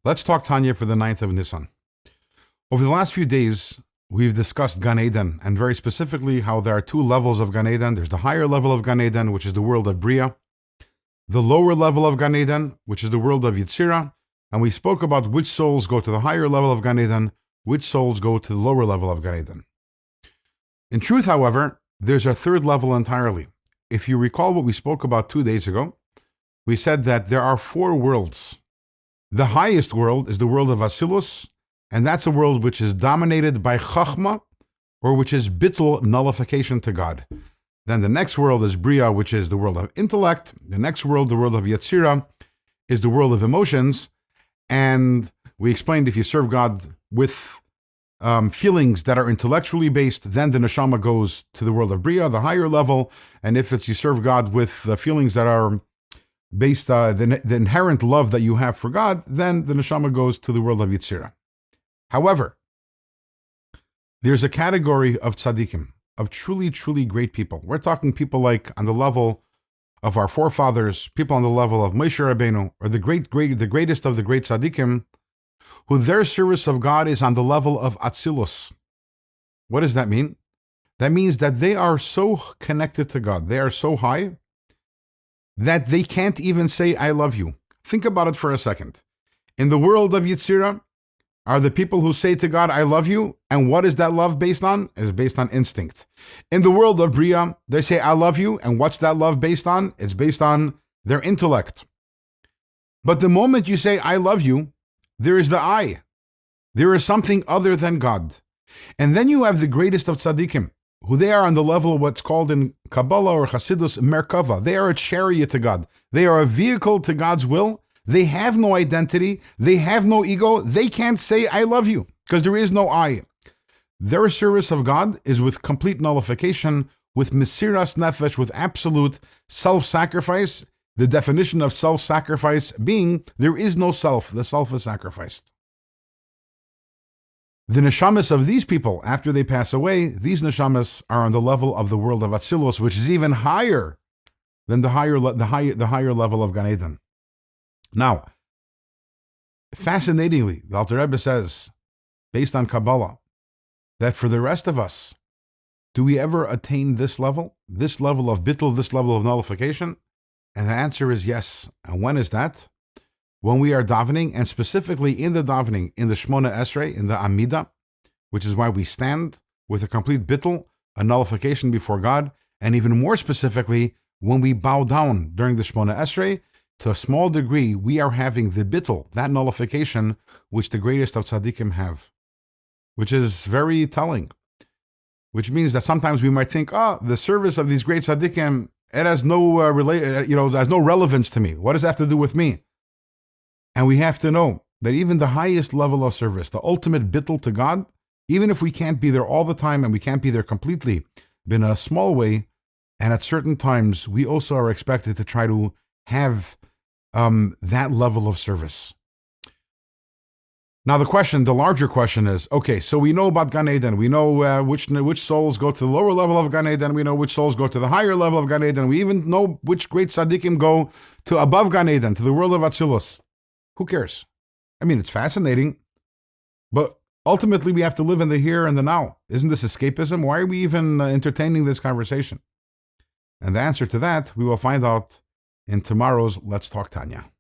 Let's talk Tanya for the 9th of Nisan. Over the last few days, we've discussed Gan Eden, and very specifically how there are two levels of Gan Eden. There's the higher level of Gan Eden, which is the world of Bria, the lower level of Gan Eden, which is the world of Yetzirah, and we spoke about which souls go to the higher level of Gan Eden, which souls go to the lower level of Gan Eden. In truth, however, there's a third level entirely. If you recall what we spoke about 2 days ago, we said that there are four worlds. The highest world is the world of Asilus, and that's a world which is dominated by Chachma, or which is bittul, nullification to God. Then the next world is Bria, which is the world of intellect. The next world, the world of Yetzirah, is the world of emotions. And we explained if you serve God with feelings that are intellectually based, then the neshama goes to the world of Bria, the higher level. And if it's you serve God with feelings that are based, the inherent love that you have for God, then the neshama goes to the world of Yetzirah. However, there's a category of tzaddikim, of truly, truly great people. We're talking people like on the level of our forefathers, people on the level of Moshe Rabbeinu, or the greatest of the great tzaddikim, who their service of God is on the level of Atzilus. What does that mean? That means that they are so connected to God, they are so high, that they can't even say, I love you. Think about it for a second. In the world of Yetzirah, are the people who say to God, I love you, and what is that love based on? It's based on instinct. In the world of Bria, they say, I love you, and what's that love based on? It's based on their intellect. But the moment you say, I love you, there is the I. There is something other than God. And then you have the greatest of tzaddikim, who they are on the level of what's called in Kabbalah or Hasidus, Merkava. They are a chariot to God. They are a vehicle to God's will. They have no identity. They have no ego. They can't say, I love you, because there is no I. Their service of God is with complete nullification, with mesiras nefesh, with absolute self-sacrifice. The definition of self-sacrifice being there is no self. The self is sacrificed. The neshamas of these people, after they pass away, these neshamas are on the level of the world of Atzilus, which is even higher than the higher level of Gan Eden. Now, fascinatingly, the Alter Rebbe says, based on Kabbalah, that for the rest of us, do we ever attain this level of bittul, this level of nullification? And the answer is yes. And when is that? When we are davening, and specifically in the davening, in the Shmona Esrei, in the Amidah, which is why we stand with a complete bittul, a nullification before God, and even more specifically, when we bow down during the Shmona Esrei, to a small degree, we are having the bittul, that nullification, which the greatest of tzaddikim have, which is very telling. Which means that sometimes we might think, the service of these great tzaddikim, it has no has no relevance to me. What does that have to do with me? And we have to know that even the highest level of service, the ultimate bittul to God, even if we can't be there all the time and we can't be there completely, but in a small way, and at certain times, we also are expected to try to have that level of service. Now the larger question is, okay, so we know about Gan Eden, we know which souls go to the lower level of Gan Eden, we know which souls go to the higher level of Gan Eden, we even know which great tzaddikim go to above Gan Eden, to the world of Atzilus. Who cares? I mean, it's fascinating, but ultimately we have to live in the here and the now. Isn't this escapism? Why are we even entertaining this conversation? And the answer to that, we will find out in tomorrow's Let's Talk Tanya.